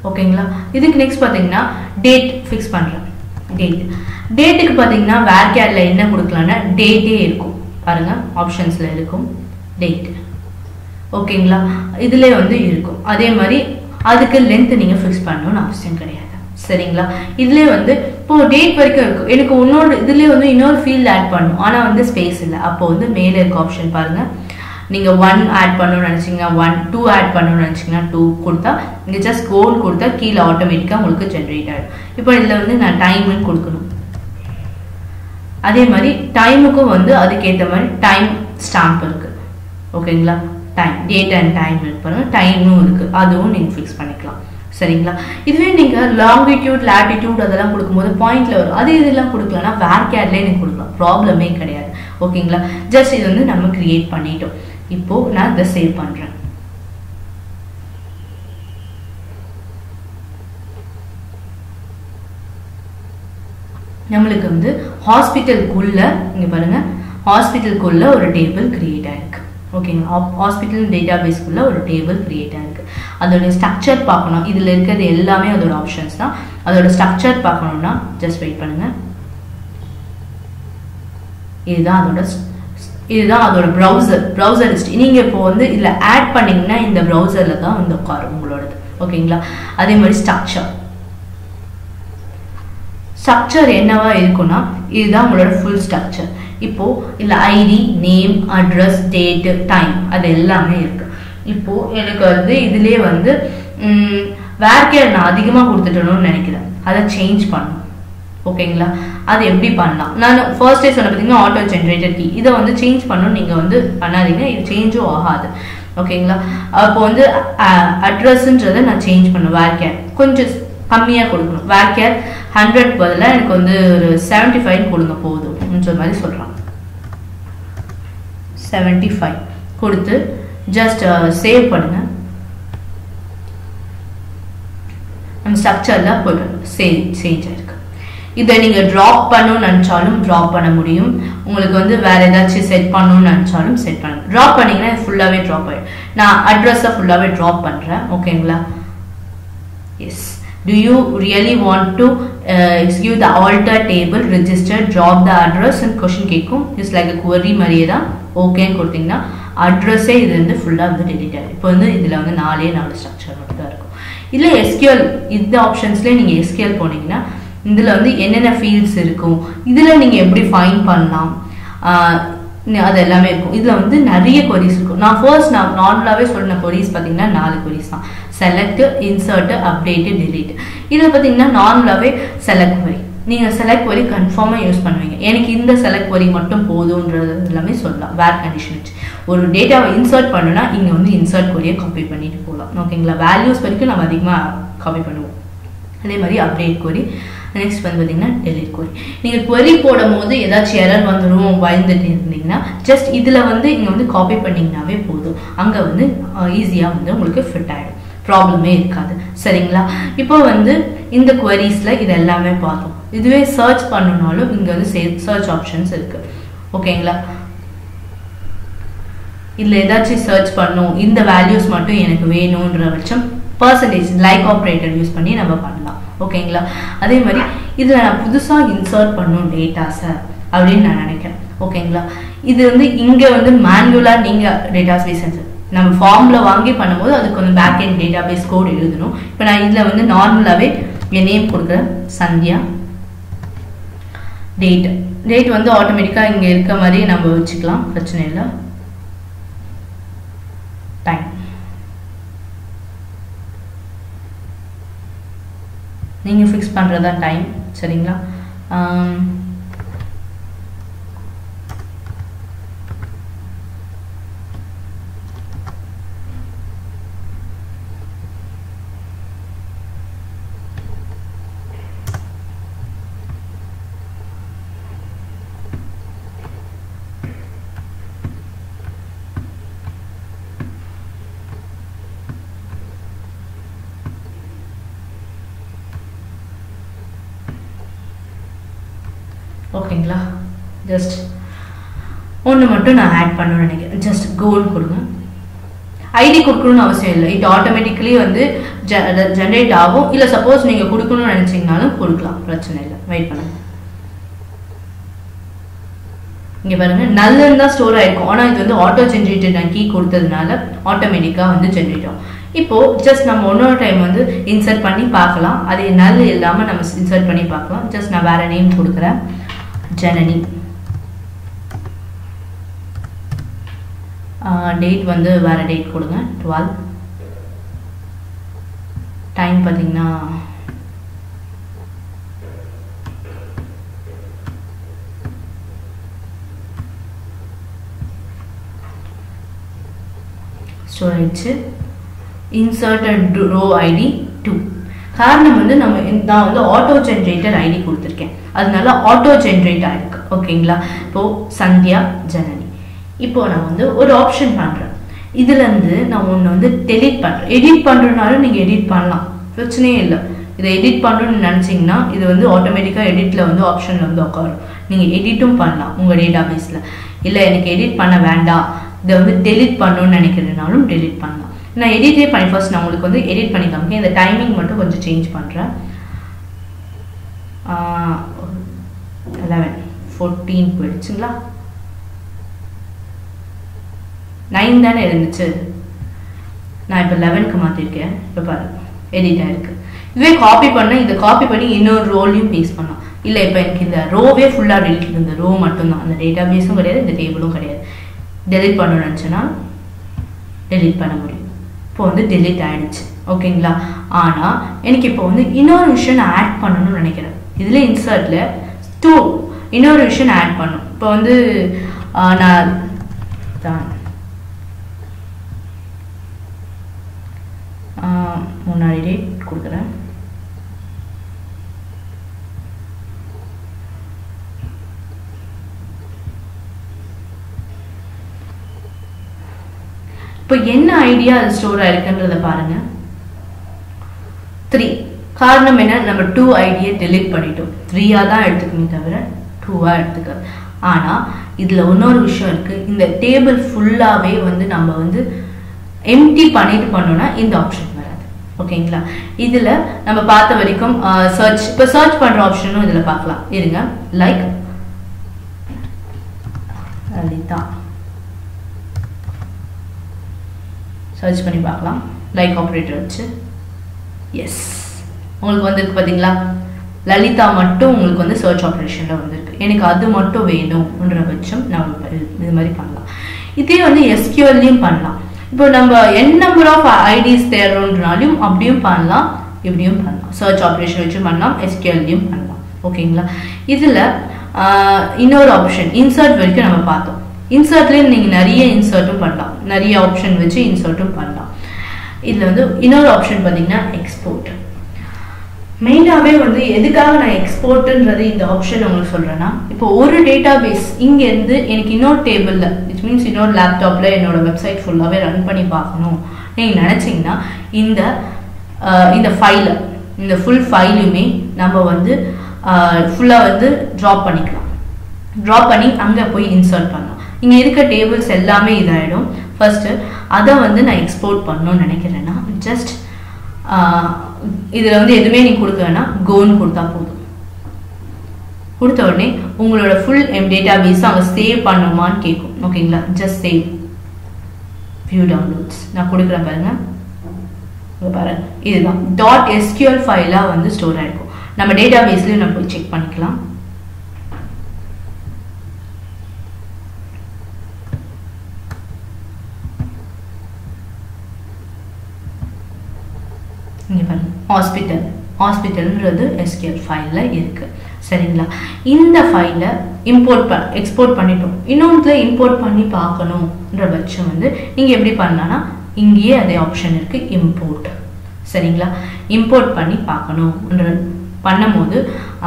ஓகேங்களா? இதுக்கு நெக்ஸ்ட் பார்த்தீங்கன்னா டேட் ஃபிக்ஸ் பண்ணுறேன். டேட்டுக்கு பார்த்தீங்கன்னா வேர்கேரில் என்ன கொடுக்கலான்னா டேட்டே இருக்கும். பாருங்கள், ஆப்ஷன்ஸில் இருக்கும் டேட். ஓகேங்களா? இதிலே வந்து இருக்கும். அதே மாதிரி அதுக்கு லென்த் நீங்கள் ஃபிக்ஸ் பண்ணணும்னு அவசியம் கிடையாது. சரிங்களா? இதுலேயே வந்து இப்போது டேட் வரைக்கும் இருக்கும். எனக்கு இன்னொரு இதுலேயே வந்து இன்னொரு ஃபீல்டு ஆட் பண்ணணும், ஆனால் வந்து ஸ்பேஸ் இல்லை. அப்போ வந்து மேலே இருக்க ஆப்ஷன் பாருங்கள். நீங்கள் 1 ஆட் பண்ணணும்னு நினச்சிங்கன்னா 1, 2 ஆட் பண்ணணும்னு நினச்சிங்கன்னா 2 கொடுத்தா நீங்கள் ஜஸ்ட் கோல் கொடுத்தா கீழே ஆட்டோமேட்டிக்காக உங்களுக்கு ஜென்ரேட் ஆகிடும். இப்போ இதில் வந்து நான் டைமுன்னு கொடுக்கணும். அதே மாதிரி டைமுக்கும் வந்து அதுக்கேற்ற மாதிரி டைம் ஸ்டாம்ப் இருக்குது. ஓகேங்களா? டைம் டேட் அண்ட் டைம் இருக்கு பாருங்க. டைமும் இருக்குது, அதுவும் நீங்கள் ஃபிக்ஸ் பண்ணிக்கலாம். சரிங்களா? இதுவே நீங்கள் லாங்கிடியூட் லேட்டிடியூட் அதெல்லாம் கொடுக்கும்போது பாயிண்ட்ல வரும். அது இதெல்லாம் கொடுக்கலன்னா வேர்கேர்லேயே நீங்கள் கொடுக்கலாம், ப்ராப்ளமே கிடையாது. ஓகேங்களா? ஜஸ்ட் இது வந்து நம்ம கிரியேட் பண்ணிட்டோம். இப்போ நான் இதை சேவ் பண்ணுறேன். நம்மளுக்கு வந்து ஹாஸ்பிட்டலுக்குள்ள இங்கே பாருங்க, ஹாஸ்பிட்டலுக்குள்ள ஒரு டேபிள் கிரியேட் ஆயிருக்கு. ஓகேங்களா? ஹாஸ்பிட்டல் டேட்டா பேஸ்க்குள்ள ஒரு டேபிள் கிரியேட் ஆயிருக்கு. அதோட ஸ்ட்ரக்சர் பார்க்கணும். இதில் இருக்கிறது எல்லாமே அதோட ஆப்ஷன்ஸ் தான். அதோட ஸ்ட்ரக்சர் பார்க்கணும்னா ஜஸ்ட் வெயிட் பண்ணுங்க. இதுதான் அதோட ப்ரௌசர் ஹிஸ்ட்ரி. நீங்கள் இப்போ வந்து இதில் ஆட் பண்ணிங்கன்னா இந்த ப்ரௌசரில் தான் வந்து உட்காரும் உங்களோடது. ஓகேங்களா? அதே மாதிரி ஸ்ட்ரக்சர் என்னவா இருக்குன்னா இதுதான் உங்களோட ஃபுல் ஸ்ட்ரக்சர். இப்போது இல்லை ID, name, address, date, time அது எல்லாமே இருக்குது. இப்போது எனக்கு வந்து இதுலேயே வந்து வேர்கேர் நான் அதிகமாக கொடுத்துட்டணும்னு நினைக்கிறேன். அதை சேஞ்ச் பண்ணணும். ஓகேங்களா? அது எப்படி பண்ணலாம்? நான் ஃபர்ஸ்டே சொன்ன பார்த்தீங்கன்னா ஆட்டோ ஜென்ரேட்டட் கீ. இதை வந்து சேஞ்ச் பண்ணணும். நீங்கள் வந்து பண்ணாதீங்க, இது சேஞ்சும் ஆகாது. ஓகேங்களா? அப்போ வந்து அட்ரஸ்ன்றதை நான் சேஞ்ச் பண்ணணும். வேர்கேர் கொஞ்சம் கம்மியாக கொடுக்கணும். வேர்கேர் 100 பதிலாக எனக்கு வந்து ஒரு 75 கொடுங்க போதும் சொல்ற மாதிரி சொல்கிறாங்க. 75 கொடுத்து ஜஸ்ட் சேவ் பண்ணுங்க. நம்ம ஸ்ட்ரக்சர்ல போய்ட்டு சேஞ்ச் ஆயிருக்கு. இதை நீங்க ட்ராப் பண்ணணும்னு நினைச்சாலும் ட்ராப் பண்ண முடியும். உங்களுக்கு வந்து வேற ஏதாச்சும் செட் பண்ணணும்னு நினைச்சாலும் செட் பண்ணலாம். ட்ராப் பண்ணீங்கன்னா ஃபுல்லாவே ட்ராப் ஆயிடும். நான் அட்ரஸை ஃபுல்லாவே ட்ராப் பண்றேன். ஓகேங்களா? S. Do you really want to execute the alter table register drop the address and question கேக்கும். It's like a query மாதிரியே தான். ஓகேன்னு கொடுத்தீங்கன்னா அட்ரஸே இது வந்து ஃபுல்லா வந்து டெலிட் ஆயிடும். இப்போ வந்து இதுல வந்து 4 ஸ்ட்ரக்சர் மட்டும் தான் இருக்கும். இல்ல SQL இந்த ஆப்ஷன்ஸ்ல நீங்க SQL போனீங்கன்னா இதுல வந்து என்னென்ன ஃபீல்ட்ஸ் இருக்கும், இதுல நீங்க எப்படி ஃபைண்ட் பண்ணலாம், அது எல்லாமே இருக்கும். இதுல வந்து நிறைய queries இருக்கும். நான் நார்மலாவே சொன்ன queries பாத்தீங்கன்னா 4 queries தான். Select, insert, update, delete. இதுல பாத்தீங்கன்னா நார்மலாவே செலக்ட் query. நீங்க செலக்ட் query கன்ஃபார்மா யூஸ் பண்ணுவீங்க. எனக்கு இந்த செலக்ட் query மட்டும் போதும்ன்றது எல்லாமே சொல்லலாம். வேர் கண்டிஷன் வச்சு ஒரு டேட்டாவை இன்சர்ட் பண்ணனும்னா இங்க வந்து இன்சர்ட் query காப்பி பண்ணிட்டு போலாம். ஓகேங்களா? வேல்யூஸ் வரைக்கும் நம்ம அதிகமா காப்பி பண்ணுவோம். அதே மாதிரி அப்டேட் query. நெக்ஸ்ட் வந்து பார்த்தீங்கன்னா delete query. நீங்கள் query போடும்போது ஏதாச்சும் எரர் வந்துடும் பயந்துட்டு இருந்தீங்கன்னா ஜஸ்ட் இதில் வந்து இங்கே வந்து காப்பி பண்ணிங்கனாவே போதும். அங்கே வந்து ஈஸியாக வந்து உங்களுக்கு ஃபிட் ஆகிடும், ப்ராப்ளமே இருக்காது. சரிங்களா? இப்போ வந்து இந்த queriesல இது எல்லாமே பார்த்தோம். இதுவே சர்ச் பண்ணணும்னாலும் இங்கே வந்து சர்ச் ஆப்ஷன்ஸ் இருக்கு. ஓகேங்களா? இதில் ஏதாச்சும் சர்ச் பண்ணும், இந்த வேல்யூஸ் மட்டும் எனக்கு வேணுன்ற பட்சம் பர்சன்டேஜ் லைக் ஆப்ரேட்டர் யூஸ் பண்ணி நம்ம பண்ணலாம். ஓகேங்களா? அதே மாதிரி இதில் நான் புதுசாக இன்சர்ட் பண்ணும் டேட்டாஸை அப்படின்னு நான் நினைக்கிறேன். ஓகேங்களா? இது வந்து இங்கே வந்து மேனுவலாக நீங்கள் டேட்டாபேஸ் நம்ம ஃபார்ம்ல வாங்கி பண்ணும்போது அதுக்கு வந்து பேக் எண்ட் டேட்டாபேஸ் கோட் எழுதணும். இப்போ நான் இதில் வந்து நார்மலாகவே என் நேம் கொடுக்குறேன், சந்தியா. டேட் வந்து ஆட்டோமேட்டிக்காக இங்கே இருக்க மாதிரி நம்ம வச்சுக்கலாம், பிரச்சனை இல்லை. டைம் நீங்கள் ஃபிக்ஸ் பண்ணுறதா டைம். சரிங்களா? ஓகேங்களா? ஜஸ்ட் ஒன்று மட்டும் நான் ஆட் பண்ணணும்னு நினைக்கிறேன். ஜஸ்ட் கோல் கொடுங்க. ஐடி கொடுக்கணும்னு அவசியம் இல்லை. இது ஆட்டோமேட்டிக்கலி வந்து ஜென்ரேட் ஆகும். இல்லை சப்போஸ் நீங்கள் கொடுக்கணும்னு நினைச்சீங்கனாலும் கொடுக்கலாம், பிரச்சனை இல்லை. வெயிட் பண்ணுங்க. இங்கே பாருங்க, நல்லன்னு தான் ஸ்டோர் ஆயிருக்கும். ஆனால் இது வந்து ஆட்டோ ஜென்ரேட்டட் நான் கீ கொடுத்ததுனால ஆட்டோமேட்டிக்காக வந்து ஜென்ரேட் ஆகும். இப்போ ஜஸ்ட் நம்ம இன்னொரு டைம் வந்து இன்சர்ட் பண்ணி பார்க்கலாம். அது நல் இல்லாமல் நம்ம இன்சர்ட் பண்ணி பார்க்கலாம். ஜஸ்ட் நான் வேற நேம் கொடுக்குறேன், ஜனனி. டேட் வந்து வேற டேட் கொடுங்க, 12. டைம் பார்த்தீங்கன்னா ஸ்டோர் ஆயிடுச்சு. Inserted row ID 2. காரணம் வந்து நான் வந்து ஆட்டோ ஜென்ரேட்டர் ஐடி கொடுத்துருக்கேன், அதனால ஆட்டோ ஜென்ரேட் ஆயிருக்கு. ஓகேங்களா? இப்போ சந்தியா, ஜனனி. இப்போ நான் வந்து ஒரு ஆப்ஷன் பண்றேன். இதுல இருந்து நான் ஒன்று வந்து டெலிட் பண்றேன். எடிட் பண்றதுனாலும் நீங்க எடிட் பண்ணலாம், பிரச்சனையே இல்லை. இதை எடிட் பண்ணணும்னு நினைச்சீங்கன்னா இது வந்து ஆட்டோமேட்டிக்கா எடிட்ல வந்து ஆப்ஷன்ல வந்து உட்காரும். நீங்க எடிட்டும் பண்ணலாம் உங்க டேட்டா பேஸ்ல. இல்லை எனக்கு எடிட் பண்ண வேண்டாம், இதை வந்து டெலிட் பண்ணணும்னு நினைக்கிறதுனாலும் டெலிட் பண்ணலாம். நான் எடிட்டே பண்ணி ஃபர்ஸ்ட் நான் உங்களுக்கு வந்து எடிட் பண்ணி காமிக்கேன். இந்த டைமிங் மட்டும் கொஞ்சம் சேஞ்ச் பண்ணுறேன். 11:14 போயிடுச்சுங்களா? 9 தானே இருந்துச்சு, நான் இப்போ 11க்கு மாற்றிருக்கேன். இப்போ பாருங்க எடிட் ஆயிருக்கு. இதுவே காப்பி பண்ண, இதை காப்பி பண்ணி இன்னொரு ரோலையும் பேஸ்ட் பண்ணலாம். இல்லை இப்போ எனக்கு இந்த ரோவே ஃபுல்லாக டெலிட், இந்த ரோ மட்டும்தான், அந்த டேட்டா பேஸும் கிடையாது, இந்த டேபிளும் கிடையாது. டெலிட் பண்ணணும்னு நினச்சேன்னா டெலிட் பண்ண முடியும். இப்போ வந்து டெலிட் ஆயிடுச்சு. ஓகேங்களா? ஆனால் எனக்கு இப்போ வந்து இன்னொரு விஷயம் நான் ஆட் பண்ணணும்னு நினைக்கிறேன். இதில் இன்சர்ட்ல இன்னொரு விஷயம் நான் ஆட் பண்ணணும். இப்போ வந்து நான் தான் முன்னாடி டேட் கொடுக்குறேன். இப்போ என்ன ஐடியா அது ஸ்டோர் ஆயிருக்குன்றத பாருங்க. 3 காரணம் என்ன, நம்ம 2 ஐடியை டெலிட் பண்ணிட்டோம். 3ஆ தான் எடுத்துக்கணுமே தவிர 2ஆ எடுத்துக்க. ஆனா இதுல இன்னொரு விஷயம் இருக்கு. இந்த டேபிள் ஃபுல்லாவே வந்து நம்ம வந்து எம்டி பண்ணிட்டு பண்ணோம்னா இந்த ஆப்ஷன் வராது. ஓகேங்களா? இதுல நம்ம பார்த்த வரைக்கும் சர்ச், இப்போ சர்ச் பண்ற ஆப்ஷனும் இதுல பார்க்கலாம். இருங்க, லைக் லலிதா சர்ச் பண்ணி பார்க்கலாம். லைக் ஆப்ரேட்டர் வச்சு எஸ் உங்களுக்கு வந்துருக்கு பார்த்தீங்களா? லலிதா மட்டும் உங்களுக்கு வந்து சர்ச் ஆப்ரேஷனில் வந்திருக்கு. எனக்கு அது மட்டும் வேணும்ன்ற பட்சம் நான் இது மாதிரி பண்ணலாம். இதே வந்து எஸ்கியூஎல்லையும் பண்ணலாம். இப்போ நம்ம n நம்பர் ஆஃப் ஐடிஸ் தேடுறோம்னாலும் அப்படியும் பண்ணலாம், இப்படியும் பண்ணலாம். சர்ச் ஆப்ரேஷன் வச்சு பண்ணலாம், எஸ்கியூஎல்லையும் பண்ணலாம். ஓகேங்களா? இதில் இன்னொரு ஆப்ஷன் இன்சர்ட் வரைக்கும் நம்ம பார்த்தோம். இன்சர்ட்லேயும் நீங்கள் நிறைய இன்சர்ட்டும் பண்ணலாம், நிறைய ஆப்ஷன் வச்சு இன்சர்ட்டும் பண்ணலாம். இதில் வந்து இன்னொரு ஆப்ஷன் பார்த்தீங்கன்னா எக்ஸ்போர்ட். மெயினாகவே வந்து எதுக்காக நான் எக்ஸ்போர்ட்டுன்றது இந்த ஆப்ஷன் உங்களுக்கு சொல்கிறேன்னா, இப்போ ஒரு டேட்டா பேஸ் இங்கேருந்து எனக்கு இன்னொரு டேபிளில், இட் மீன்ஸ் இன்னொரு லேப்டாப்பில் என்னோட வெப்சைட் ஃபுல்லாகவே ரன் பண்ணி பார்க்கணும் நீங்கள் நினச்சிங்கன்னா இந்த ஃபைலை, இந்த ஃபுல் ஃபைலுமே நம்ம வந்து ஃபுல்லாக வந்து ட்ராப் பண்ணிக்கலாம். ட்ராப் பண்ணி அங்கே போய் இன்சர்ட் பண்ணலாம். இங்கே இருக்க டேபிள்ஸ் எல்லாமே இதாகிடும். ஃபர்ஸ்ட்டு அதை வந்து நான் எக்ஸ்போர்ட் பண்ணணும்னு நினைக்கிறேன்னா ஜஸ்ட் இதில் வந்து எதுவுமே நீ கொடுக்கலன்னா கோன்னு கொடுத்தா போதும். கொடுத்த உடனே உங்களோட ஃபுல் டேட்டா பேஸ் அங்கே சேவ் பண்ணுமான்னு கேட்கும். ஓகேங்களா? ஜஸ்ட் சேவ் வியூ டவுன்லோட்ஸ் நான் கொடுக்குறேன் பாருங்க. பாருங்க, இதுதான் .sql ஃபைலாக வந்து ஸ்டோர் ஆகிருக்கும். நம்ம டேட்டா பேஸ்லேயும் நம்ம போய் செக் பண்ணிக்கலாம். இங்கே பாருங்க, ஹாஸ்பிட்டல்ன்றது SQL ஃபைலில் இருக்குது. சரிங்களா? இந்த ஃபைலை எக்ஸ்போர்ட் பண்ணிட்டோம். இன்னொன்று இம்போர்ட் பண்ணி பார்க்கணுன்ற பட்சம் வந்து நீங்கள் எப்படி பண்ணலான்னா இங்கேயே அதே ஆப்ஷன் இருக்குது, இம்போர்ட். சரிங்களா? இம்போர்ட் பண்ணி பார்க்கணுன்ற பண்ணும்போது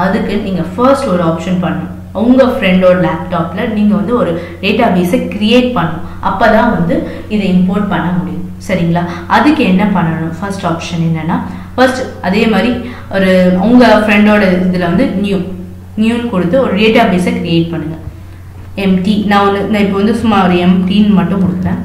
அதுக்கு நீங்கள் ஃபர்ஸ்ட் ஒரு ஆப்ஷன் பண்ணணும். உங்கள் ஃப்ரெண்டோட லேப்டாப்பில் நீங்கள் வந்து ஒரு டேட்டா பேஸை க்ரியேட் பண்ணணும். அப்போ தான் வந்து இதை இம்போர்ட் பண்ண முடியும். சரிங்களா? அதுக்கு என்ன பண்ணணும்? ஃபர்ஸ்ட் ஆப்ஷன் என்னன்னா, ஃபர்ஸ்ட் அதே மாதிரி ஒரு உங்கள் ஃப்ரெண்டோட இதில் வந்து நியூன்னு கொடுத்து ஒரு டேட்டா பேஸை க்ரியேட் பண்ணுங்கள். எம்டி நான் இப்போ வந்து சும்மா ஒரு எம்டின்னு மட்டும் கொடுக்குறேன்.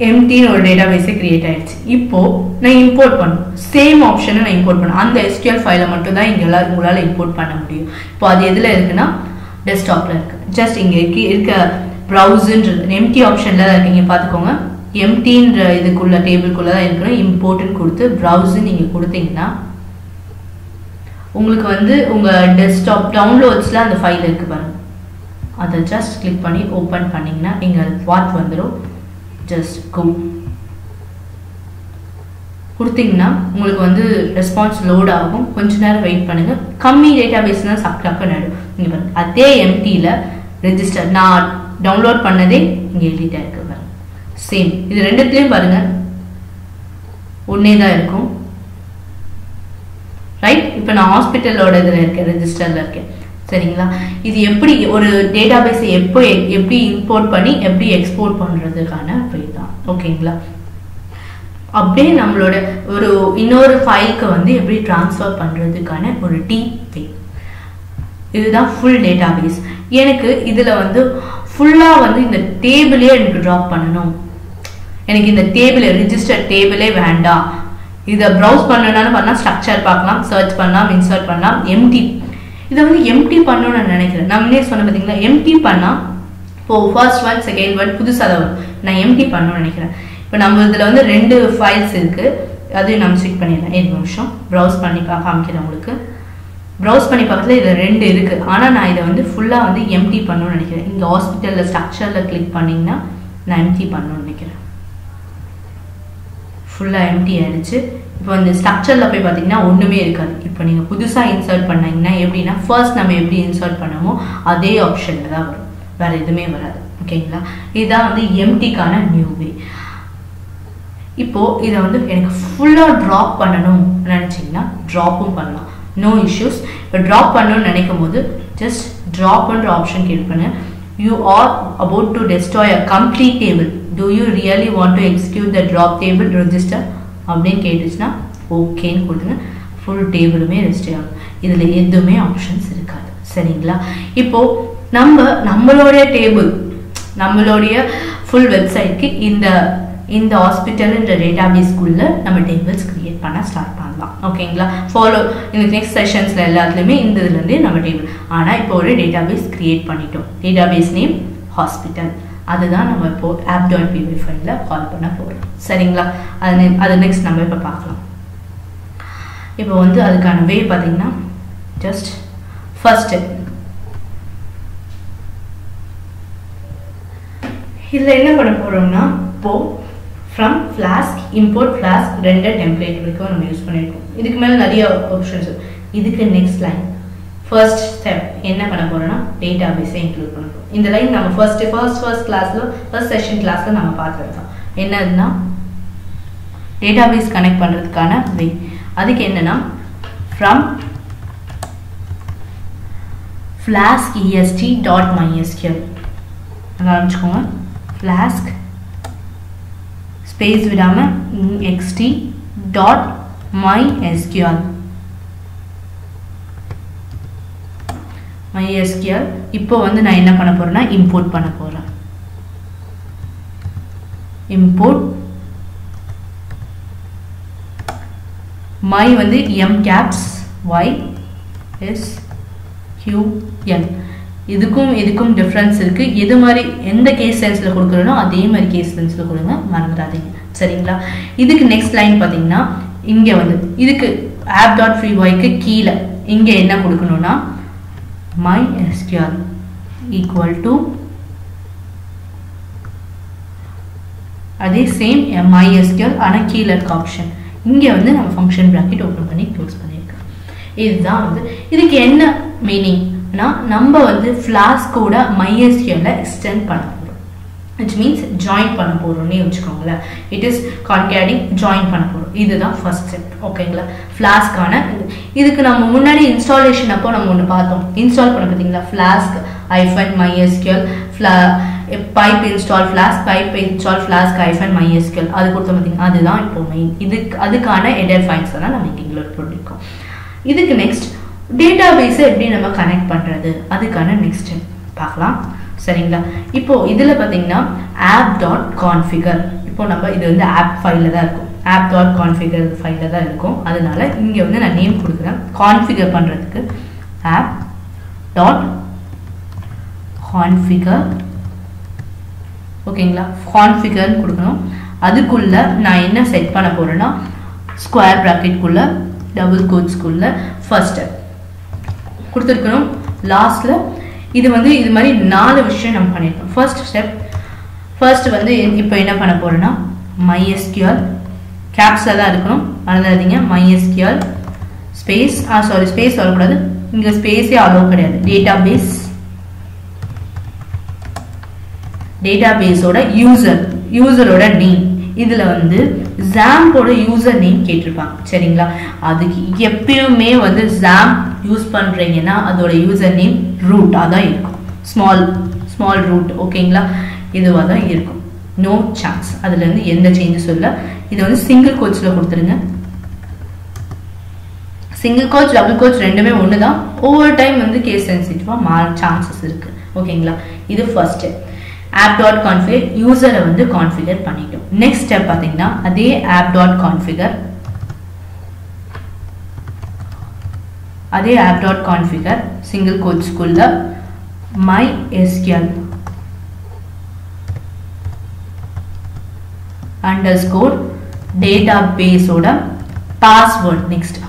எம்டின்னு ஒரு டேட்டா பேஸே கிரியேட் ஆயிடுச்சு. இப்போ நான் இம்போர்ட் பண்ணணும். சேம் ஆப்ஷனை நான் இம்போர்ட் பண்ணணும். அந்த SQL ஃபைலை மட்டும் தான் இங்கே உங்களால் இம்போர்ட் பண்ண முடியும். இப்போ அது எதில் இருக்குன்னா டெஸ்க்டாப்பில் இருக்குது. ஜஸ்ட் இங்கே இருக்க ப்ரௌஸுன்றது எம்டி ஆப்ஷனில் தான் இருக்குது. இங்கே பார்த்துக்கோங்க, எம்டின்ற இதுக்குள்ள டேபிள்குள்ளே தான் இருக்கணும். இம்போர்ட்டுன்னு கொடுத்து ப்ரௌஸுன்னு நீங்கள் கொடுத்தீங்கன்னா உங்களுக்கு வந்து உங்கள் டெஸ்க்டாப் டவுன்லோட்ஸில் அந்த ஃபைல் இருக்குது பாருங்கள். அதை ஜஸ்ட் கிளிக் பண்ணி ஓப்பன் பண்ணிங்கன்னா இங்கே வாட் வந்துடும். ஜஸ்ட் கோ கொடுத்தீங்கன்னா உங்களுக்கு வந்து ரெஸ்பான்ஸ் லோட் ஆகும். கொஞ்ச நேரம் வெயிட் பண்ணுங்க. கம்மி டேட்டா பேஸ்னா டக்குன்னு ஆகிடும். இங்கே பாருங்க, அதே எம்டியில் ரெஜிஸ்டர் நான் டவுன்லோட் பண்ணதே இங்கே எடிட் ஆயிருக்கு பாருங்க. சேம் இது ரெண்டுத்துலேயும் பாருங்க ஒன்னே தான் இருக்கும். ரைட்? இப்போ நான் ஹாஸ்பிட்டலோட இதில் இருக்கேன், ரெஜிஸ்டரில் இருக்கேன். சரிங்களா? இது எப்படி ஒரு டேட்டா பேஸை எப்படி இம்போர்ட் பண்ணி எப்படி எக்ஸ்போர்ட் பண்ணுறதுக்கான வே தான். ஓகேங்களா? அப்படியே நம்மளோட ஒரு இன்னொரு ஃபைலுக்கு வந்து எப்படி ட்ரான்ஸ்ஃபர் பண்ணுறதுக்கான ஒரு வே. இதுதான் ஃபுல் டேட்டா பேஸ். எனக்கு இதில் வந்து ஃபுல்லாக வந்து இந்த டேபிளே எனக்கு ட்ராப் பண்ணணும். எனக்கு இந்த டேபிளே ரிஜிஸ்டர் டேபிளே வேண்டாம். இதை ப்ரௌஸ் பண்ணனாலும் பண்ணலாம், ஸ்ட்ரக்சர் பார்க்கலாம், சர்ச் பண்ணலாம், இன்சர்ட் பண்ணலாம். எம்டி இதை வந்து எம்டி பண்ணணும்னு நான் நினைக்கிறேன். நான் முன்னே சொன்ன பார்த்தீங்களா, எம்டி பண்ணால் இப்போ ஃபர்ஸ்ட் வேர்ட் செகண்ட் வேர்ட் புதுசாக தான் வரும். நான் எம்டி பண்ணணும்னு நினைக்கிறேன். இப்போ நம்ம இதில் வந்து 2 ஃபைல்ஸ் இருக்குது. அதையும் நம்ம செக் பண்ணிடலாம். 1 நிமிஷம் ப்ரௌஸ் பண்ணி காமிக்கிறேன் உங்களுக்கு. ப்ரௌஸ் பண்ணி பார்க்கறதுல இதில் 2 இருக்குது. ஆனால் நான் இதை வந்து ஃபுல்லாக வந்து எம்டி பண்ணணும்னு நினைக்கிறேன். இங்கே ஹாஸ்பிட்டலில் ஸ்ட்ரக்சரில் கிளிக் பண்ணிங்கன்னா நான் எம்டி பண்ணணும்னு நினைக்கிறேன். ஃபுல்லாக எம்டி ஆயிடுச்சு. இப்போ இந்த ஸ்ட்ரக்சரில் போய் பார்த்தீங்கன்னா ஒன்றுமே இருக்காது. இப்போ நீங்கள் புதுசாக இன்சர்ட் பண்ணீங்கன்னா எப்படின்னா ஃபர்ஸ்ட் நம்ம எப்படி இன்சர்ட் பண்ணமோ அதே ஆப்ஷனில் தான் வரும், வேறு எதுவுமே வராது. ஓகேங்களா? இதுதான் வந்து எம்டிக்கான நியூ வே. இப்போது இதை வந்து எனக்கு ஃபுல்லாக ட்ராப் பண்ணணும் நினச்சிங்கன்னா ட்ராப்பும் பண்ணலாம், நோ இஷ்யூஸ். இப்போ ட்ராப் பண்ணணும்னு நினைக்கும் போது ஜஸ்ட் ட்ராப்ன்ற ஆப்ஷன் கிளிக் பண்ணு. you are about to destroy a complete table. Do you really want to execute the drop table register அப்படின்னு கேட்டுச்சுன்னா ஓகேன்னு கொடுங்க. ஃபுல் டேபிளுமே ரெஜிஸ்டர் ஆகும். இதில் எதுவுமே ஆப்ஷன்ஸ் இருக்காது. சரிங்களா? இப்போ நம்மளுடைய டேபிள் நம்மளுடைய ஃபுல் வெப்சைட்க்கு இந்த ஹாஸ்பிட்டல்ன்ற டேட்டாபேஸ்க்குள்ள நம்ம டேபிள்ஸ் கிரியேட் பண்ண ஸ்டார்ட் பண்ணலாம். ஓகேங்களா? ஃபாலோ இந்த நெக்ஸ்ட் செஷன்ஸில் எல்லாத்துலேயுமே இந்த இதுலேருந்தே நம்ம டேபிள். ஆனால் இப்போ ஒரு டேட்டாபேஸ் கிரியேட் பண்ணிட்டோம். Database name hospital. அதுதான் நம்ம இப்போ app.py ஃபைலில் கால் பண்ண போகிறோம். சரிங்களா? அது நெக்ஸ்ட் நம்ம இப்போ பார்க்கலாம். இப்போ வந்து அதுக்கான வே பார்த்தீங்கன்னா ஜஸ்ட் ஃபர்ஸ்ட் ஸ்டெப். இதில் என்ன பண்ண போகிறோம்னா இப்போ ஃப்ரம் ஃப்ளாஸ்க் இம்போர்ட் ஃப்ளாஸ்க் ரெண்டு டெம்ப்ளேட் வரைக்கும் நம்ம யூஸ் பண்ணியிருக்கோம். இதுக்கு மேலே நிறைய ஆப்ஷன்ஸ். இதுக்கு நெக்ஸ்ட் லைன் ஃபர்ஸ்ட் ஸ்டெப் என்ன பண்ண போகிறோம்னா டேட்டாபேஸை இன்க்ளூட் பண்ண போகிறோம். இந்த லைன் நம்ம ஃபர்ஸ்ட் கிளாஸில் ஃபர்ஸ்ட் செஷன் கிளாஸில் நம்ம பார்த்துருக்கோம். என்னதுன்னா டேட்டாபேஸ் கனெக்ட் பண்ணுறதுக்கான வே. அதுக்கு என்னன்னா from flask est.mysql ஆரம்பிச்சுக்கோங்க. flask space விடாம ext.mysql இப்போ வந்து நான் என்ன பண்ண போறேன்னா இம்போர்ட் பண்ண போறேன். இம்போர்ட் my வந்து m caps y s q l. இதுக்கும் டிஃபரன்ஸ் இருக்கு. எது மாதிரி எந்த கேஸ் சென்ஸ்ல கொடுக்கறனோ அதே மாதிரி கேஸ் சென்ஸ்ல கொடுங்க, மறந்துடாதீங்க. சரிங்களா? இதுக்கு நெக்ஸ்ட் லைன் பாத்தீங்கன்னா இங்க வந்து இதுக்கு app.py கீழே இங்க என்ன கொடுக்கணும்னா mysql equal to அதே சேம் mysql ஆனா கீழே இருக்க ஆப்ஷன். இங்க வந்து நம்ம ஃபங்க்ஷன் பிராக்கெட் ஓபன் பண்ணி க்ளோஸ் பண்ணிருக்கோம். இதுதான் வந்து இதுக்கு என்ன மீனிங்னா நம்ம வந்து ஃப்ளாஸ்கோட mysql எக்ஸ்டெண்ட் பண்ண போறோம். which means join பண்ண போறோம்னே வெச்சுக்கோங்களே. it is concatenating join பண்ண போறோம். இதுதான் first step. ஓகேங்களா? ஃப்ளாஸ்கான இதுக்கு நம்ம முன்னாடி இன்ஸ்டாலேஷன் அப்போ நம்ம ஒன்னு பார்த்தோம். இன்ஸ்டால் பண்ண பாத்தீங்களா? flask-mysql pipe install flask -mysql அது கொடுத்த பாத்தீங்க. அதுதான் இப்போ மெயின். அதுக்கான header files எல்லாம் நம்ம இங்க இன்க்ளூட் பண்ணிருக்கோம். இதுக்கு நெக்ஸ்ட் டேட்டாபேஸ் எப்படி நம்ம கனெக்ட் பண்றது அதுக்கான நெக்ஸ்ட் ஸ்டெப் பார்க்கலாம். சரிங்களா? இப்போ இதுல பாத்தீங்கன்னா app.configure. இப்போ நம்ம இது வந்து app ஃபைல்ல தான் இருக்கும். app.configure ஃபைல்ல தான் இருக்கும். அதனால இங்க வந்து நான் நேம் கொடுக்கிறேன். கான்ஃபிகர் பண்றதுக்கு app.configure. ஓகேங்களா? கான்ஃபிகர் கொடுக்கணும். அதுக்குள்ள நான் என்ன செட் பண்ண போறேன்னா ஸ்கொயர் பிராக்கெட் குள்ள டபுள் கோட்ஸ் குள்ள ஃபர்ஸ்ட் ஸ்டெப் கொடுத்திருக்கணும். லாஸ்ட்ல இது வந்து இது மாதிரி 4 விஷயம் நம்ம பண்ணிருக்கோம். ஃபர்ஸ்ட் வந்து இப்போ என்ன பண்ண போறேன்னா mysql கேப்ஸ்ல தான் இருக்கணும், மறந்துடாதீங்க. mysql ஸ்பேஸ் ஸ்பேஸ் வரக்கூடாது. இங்க ஸ்பேஸே அலோவ் கிடையாது. டேட்டாபேஸோட யூசரோட நேம். இதுல வந்து XAMPP-ஓட யூசர் நேம் கேட்டிருப்பாங்க. சரிங்களா? அதுக்கு எப்பயுமே வந்து XAMPP யூஸ் பண்றீங்கன்னா அதோட யூசர் நேம் ரூட் அதான் இருக்கும். Small root. ஓகேங்களா? இதுவா தான் இருக்கும். No chance. அதுல இருந்து எந்த சேஞ்சஸ் இல்ல. இது வந்து சிங்கிள் கோட்ஸ்ல கொடுத்துருங்க. சிங்கிள் கோட்ஸ் டபுள் கோட்ஸ் ரெண்டுமே ஒண்ணுதான். ஓவர் டைம் வந்து கேஸ் சென்சிட்டிவா மாற சான்சஸ் இருக்கு. ஓகேங்களா? இது ஃபர்ஸ்ட் ஸ்டெப். app.configure யூசரை வந்து கான்ஃபிகர் பண்ணிட்டோம். நெக்ஸ்ட் ஸ்டெப் பாத்தீங்கன்னா அதே app.configure சிங்கிள் கோட்ஸ்க்குள்ள mysql underscore டேட்டாபேஸோட பாஸ்வேர்ட். நெக்ஸ்ட்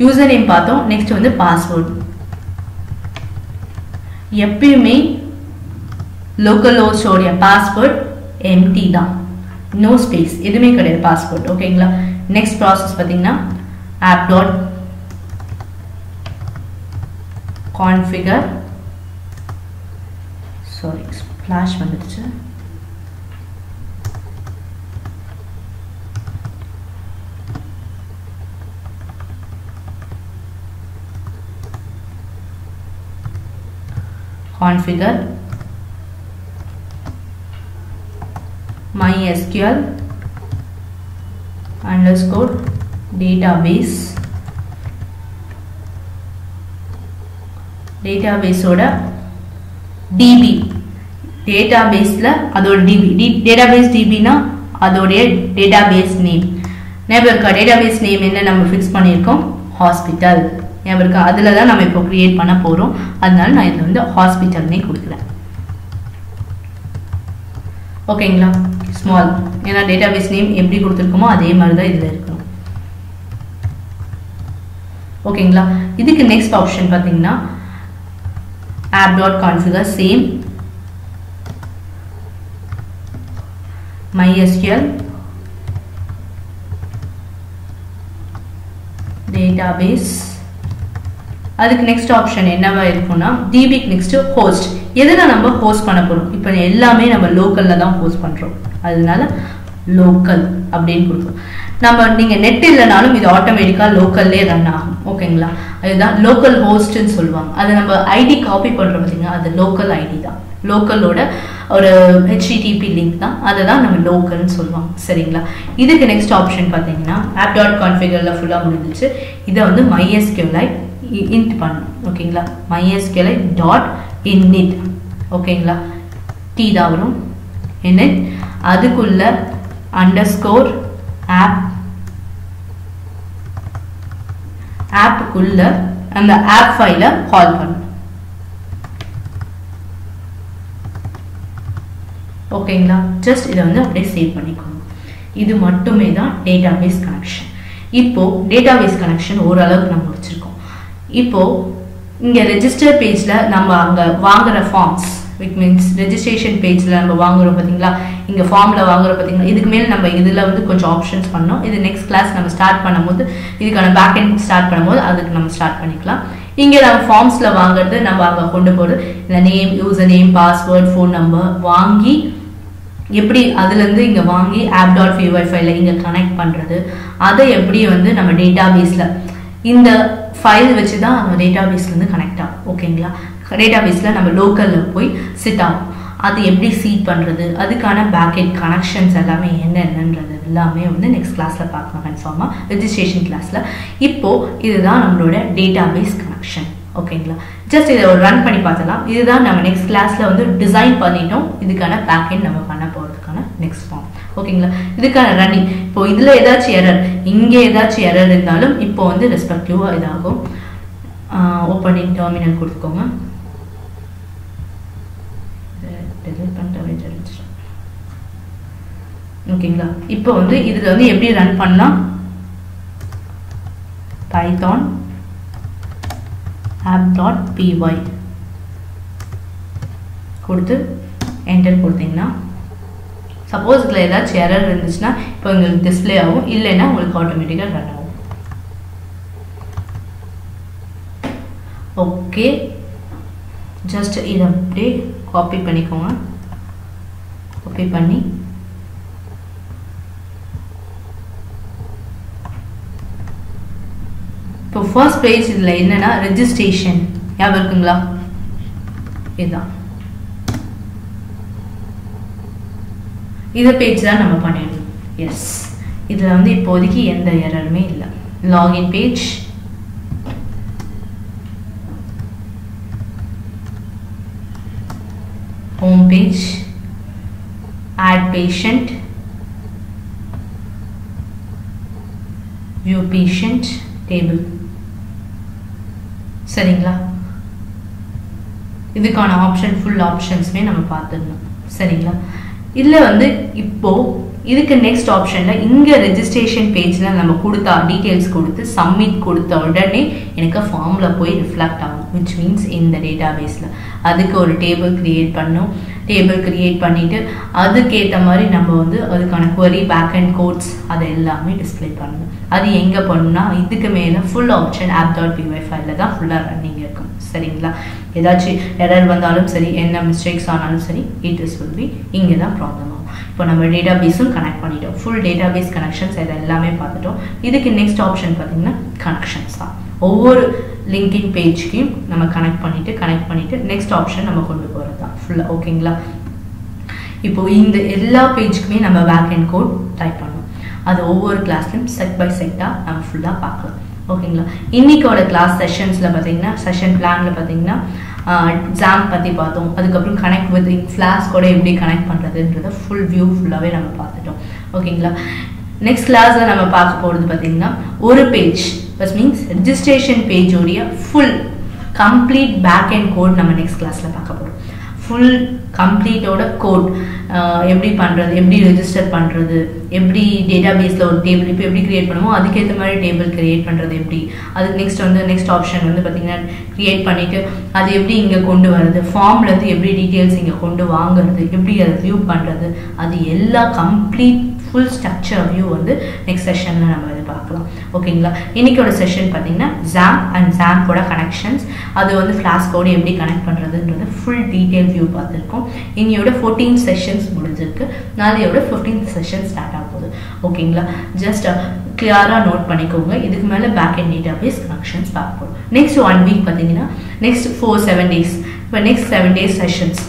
யூசர் நேம் பார்த்தோம். நெக்ஸ்ட் வந்து பாஸ்வேர்ட். எப்பயுமே லோக்கல் ஹோஸ்டோட பாஸ்வேர்ட் எம்டி தான், நோ ஸ்பேஸ், எதுவுமே கிடையாது பாஸ்வேர்ட். ஓகேங்களா? நெக்ஸ்ட் ப்ராசஸ் பார்த்தீங்கன்னா app.configure ஸ்பிளாஷ் வந்துடுச்சு. configure MySQL underscore database ஓட DB டேட்டாபேஸ்ல அதோட DB டேட்டாபேஸ் DBனா அதோட டேட்டாபேஸ் நேம் ஞாபகம் இருக்கா டேட்டாபேஸ் நேம் என்ன நம்ம ஃபிக்ஸ் பண்ணியிருக்கோம் ஹாஸ்பிட்டல் ஞாபகம் இருக்கா அதில் தான் நம்ம இப்போ கிரியேட் பண்ண போகிறோம் அதனால நான் இதில் வந்து ஹாஸ்பிட்டல்னே கொடுக்குறேன் ஓகேங்களா ஸ்மால் ஏன்னா டேட்டாபேஸ் நேம் எப்படி கொடுத்துருக்கோமோ அதே மாதிரி தான் இதில் இருக்கணும் ஓகேங்களா இதுக்கு நெக்ஸ்ட் ஆப்ஷன் பார்த்தீங்கன்னா app.configure same MySQL database அதுக்கு நெக்ஸ்ட் ஆப்ஷன் என்னவா இருக்கும்னா DB நெக்ஸ்ட் ஹோஸ்ட் எதுனா நம்ம ஹோஸ்ட் பண்ண போறோம் இப்போ எல்லாமே நம்ம லோக்கல்ல தான் ஹோஸ்ட் பண்றோம் அதனால லோக்கல் அப்படின்னு கொடுப்போம் நம்ம நீங்க நெட் இல்லனாலும் இது ஆட்டோமேட்டிக்கா லோக்கல்லே ரன் ஆகும் ஓகேங்களா அதுதான் லோக்கல் ஹோஸ்ட்னு சொல்லுவாங்க அது நம்ம ஐடி காப்பி பண்றோம் பாத்தீங்கன்னா அது லோக்கல் ஐடி தான் லோக்கலோட ஒரு HTTP லிங்க் தான் அதை தான் நம்ம லோக்கல்னு சொல்லுவோம் சரிங்களா இதுக்கு நெக்ஸ்ட் ஆப்ஷன் பார்த்தீங்கன்னா app.configureல ஃபுல்லாக முடிஞ்சிச்சு இதை வந்து MySQL இன்ட் பண்ணணும் ஓகேங்களா MySQL .init ஓகேங்களா T தான் வரும் init அதுக்குள்ள underscore ஆப்புக்குள்ள அந்த ஆப் ஃபைலை கால் பண்ணணும் ஓகேங்களா ஜஸ்ட் இதை வந்து அப்படியே சேவ் பண்ணிக்கணும் இது மட்டுமே தான் டேட்டாபேஸ் கனெக்ஷன் இப்போ டேட்டாபேஸ் கனெக்ஷன் ஓரளவுக்கு நம்ம வச்சிருக்கோம் இப்போ இங்க ரெஜிஸ்டர் பேஜ்ல நம்ம அங்க வாங்குற ஃபார்ம்ஸ் which means registration பேஜ்ல நம்ம வாங்குறோம் பாத்தீங்களா இங்க ஃபார்ம்ல வாங்குறோம் பாத்தீங்களா இதுக்கு மேல நம்ம இதுல வந்து கொஞ்சம் ஆப்ஷன்ஸ் பண்ணோம் இது நெக்ஸ்ட் கிளாஸ் நம்ம ஸ்டார்ட் பண்ணும்போது இதுக்கான பேக் எண்ட் ஸ்டார்ட் பண்ணும்போது அதுக்கு நம்ம ஸ்டார்ட் பண்ணிக்கலாம் இங்க நம்ம ஃபார்ம்ஸ்ல வாங்குறது நம்ம அங்க கொண்டு போறது இந்த name user name password phone number வாங்கி எப்படி அதுல இருந்து இங்க வாங்கி app.py ஃபைலை இங்க கனெக்ட் பண்றது அதை எப்படி வந்து நம்ம டேட்டாபேஸ்ல இந்த ஃபைல் வச்சு தான் நம்ம டேட்டாபேஸ்ல இருந்து கனெக்ட் ஆகும் ஓகேங்களா டேட்டாபேஸ்ல நம்ம லோக்கல்ல போய் சிட் ஆகும் அது எப்படி சீட் பண்றது அதுக்கான பேக்எண்ட் கனெக்ஷன்ஸ் எல்லாமே என்னன்றது எல்லாமே வந்து நெக்ஸ்ட் கிளாஸ்ல பார்க்கலாம் கன்ஃபார்மா ரெஜிஸ்ட்ரேஷன் கிளாஸ்ல இப்போ இதுதான் நம்மளோட டேட்டாபேஸ் கனெக்ஷன் ஓகேங்களா ஜஸ்ட் இதை ஒரு ரன் பண்ணி பார்த்தலாம் இதுதான் நம்ம நெக்ஸ்ட் கிளாஸ்ல வந்து டிசைன் பண்ணிட்டோம் இதுக்கான பேக்எண்ட் நம்ம பண்ண போறதுக்கான நெக்ஸ்ட் ஃபார்ம் ஓகேங்களா இதுக்கான ரன்னிங் இப்போ இதுல ஏதாச்சும் எரர் இங்க ஏதாச்சும் எரர் இருந்தாலும் இப்போ வந்து ரெஸ்பெக்டிவா இதாகும் ஓப்பனிங் டெர்மினல் கொடுத்துக்கோங்க ஓகேங்களா இப்போ வந்து இதுல வந்து எப்படி ரன் பண்ணலாம் python app.py கொடுத்து என்டர் கொடுத்தீங்கன்னா சப்போஸ் இதுல ஏதாச்சும் எரர் இருந்துச்சுன்னா இப்போ உங்களுக்கு டிஸ்ப்ளே ஆகும் இல்லைன்னா உங்களுக்கு ஆட்டோமேட்டிக்கா ரன் ஆகும் ஓகே ஜஸ்ட் இதை அப்படியே காப்பி பண்ணிக்கோங்க காப்பி பண்ணி இப்போ ஃபர்ஸ்ட் பேஜ் இதுல என்னன்னா ரெஜிஸ்ட்ரேஷன் ஞாபகம் இருக்குங்களா இதுதான் இந்த பேஜ் தான் நம்ம பண்ணிடணும் எஸ் இதுல வந்து இப்போதைக்கு எந்த எரருமே இல்லை login page home page add patient view patient table சரிங்களா இதுக்கான ஆப்ஷன் ஃபுல் ஆப்ஷன்ஸ்மே நம்ம பார்த்துடணும் சரிங்களா இதுல வந்து இப்போ இதுக்கு நெக்ஸ்ட் ஆப்ஷன்ல இங்க ரெஜிஸ்ட்ரேஷன் பேஜ்ல நம்ம கொடுத்தா டீடைல்ஸ் கொடுத்து சப்மிட் கொடுத்த உடனே எனக்கு ஃபார்ம்ல போய் ரிஃப்ளெக்ட் ஆகும் which means இந்த டேட்டாபேஸ்ல அதுக்கு ஒரு டேபிள் கிரியேட் பண்ணோம் டேபிள் கிரியேட் பண்ணிட்டு அதுக்கேற்ற மாதிரி நம்ம வந்து அதுக்கான query பேக்எண்ட் கோட்ஸ் அதை எல்லாமே டிஸ்ப்ளே பண்ணணும் அது எங்க பண்ணணும்னா இதுக்கு மேல ஃபுல் ஆப்ஷன் app.py ஃபைல்ல தான் ஃபுல்லா ரன்னிங் இருக்கும் சரிங்களா ஏதாச்சும் எரர் வந்தாலும் சரி என்ன மிஸ்டேக்ஸ் ஆனாலும் சரி இட் இஸ் will be இங்க தான் ப்ராப்ளம் ஆகும் இப்போ நம்ம டேட்டாபேஸும் கனெக்ட் பண்ணிட்டோம் ஃபுல் டேட்டாபேஸ் கனெக்ஷன்ஸ் இதை எல்லாமே பார்த்துட்டோம் இதுக்கு நெக்ஸ்ட் ஆப்ஷன் பார்த்தீங்கன்னா கனெக்ஷன்ஸ் தான் ஒவ்வொரு லிங்கிங் பேஜ்க்கையும் நம்ம கனெக்ட் பண்ணிட்டு நெக்ஸ்ட் ஆப்ஷன் நம்ம கொண்டு போகிறது தான் ஃபுல்லாக ஓகேங்களா இப்போ இந்த எல்லா பேஜுக்குமே நம்ம பேக் அண்ட் கோட் டைப் பண்ணணும். அது ஒவ்வொரு கிளாஸ்லையும் செட் பை செட்டாக நம்ம ஃபுல்லாக பார்க்கலாம். ஓகேங்களா? இன்னைக்கோட கிளாஸ் செஷன்ஸில் பார்த்தீங்கன்னா செஷன் பிளானில் பார்த்தீங்கன்னா எக்ஸாம் பற்றி பார்த்தோம். அதுக்கப்புறம் கனெக்ட் வித் ஃப்ளாஷ் கூட எப்படி கனெக்ட் பண்ணுறதுன்றத ஃபுல் வியூ ஃபுல்லாகவே நம்ம பார்த்துட்டோம். ஓகேங்களா? நெக்ஸ்ட் கிளாஸில் நம்ம பார்க்க போகிறது பார்த்தீங்கன்னா ஒரு பேஜ் பஸ் மீன்ஸ் ரெஜிஸ்ட்ரேஷன் பேஜோடைய full complete backend code நம்ம நெக்ஸ்ட் கிளாஸில் பார்க்க போகிறோம். ஃபுல் கம்ப்ளீட்டோட கோட் எப்படி பண்ணுறது, எப்படி ரெஜிஸ்டர் பண்ணுறது, எப்படி டேட்டா பேஸில் ஒரு டேபிள் இப்போ எப்படி க்ரியேட் பண்ணுமோ அதுக்கேற்ற மாதிரி டேபிள் க்ரியேட் பண்ணுறது எப்படி, அதுக்கு நெக்ஸ்ட் ஆப்ஷன் வந்து பார்த்திங்கன்னா க்ரியேட் பண்ணிவிட்டு அது எப்படி இங்கே கொண்டு வருது, ஃபார்ம்லேருந்து எப்படி டீட்டெயில்ஸ் இங்கே கொண்டு வாங்குறது, எப்படி அதை வியூ பண்ணுறது, அது எல்லா கம்ப்ளீட் ஃபுல் ஸ்ட்ரக்சர் வியூ வந்து நெக்ஸ்ட் செஷனில் நம்ம இது பார்க்கலாம். ஓகேங்களா? இன்றைக்கோட செஷன் பார்த்தீங்கன்னா ஜாம்ப் அண்ட் ஜாம்போட கனெக்ஷன்ஸ், அது வந்து ஃப்ளாஷ் கோடு எப்படி கனெக்ட் பண்ணுறதுன்றது ஃபுல் டீட்டெயில் வியூ பார்த்துருக்கோம். இன்னையோட 14 செஷன்ஸ் முடிஞ்சிருக்கு. நாளையோட 15th செஷன் ஸ்டார்ட் ஆக போகுது. ஓகேங்களா? ஜஸ்ட் கிளியராக நோட் பண்ணிக்கோங்க. இதுக்கு மேலே backend database connections பார்க்க போகிறோம். நெக்ஸ்ட் 1 வீக் பார்த்தீங்கன்னா நெக்ஸ்ட் 7 days இப்போ next 7 days sessions,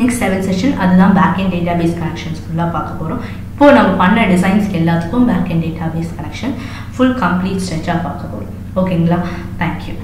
next 7 session அதுதான் backend database connections ஃபுல்லாக பார்க்க போகிறோம். இப்போது நம்ம பண்ண டிசைன்ஸ்க்கு எல்லாத்துக்கும் backend database connection full complete ஸ்ட்ரெச்சாக பார்க்க போகிறோம். ஓகேங்களா? தேங்க்யூ.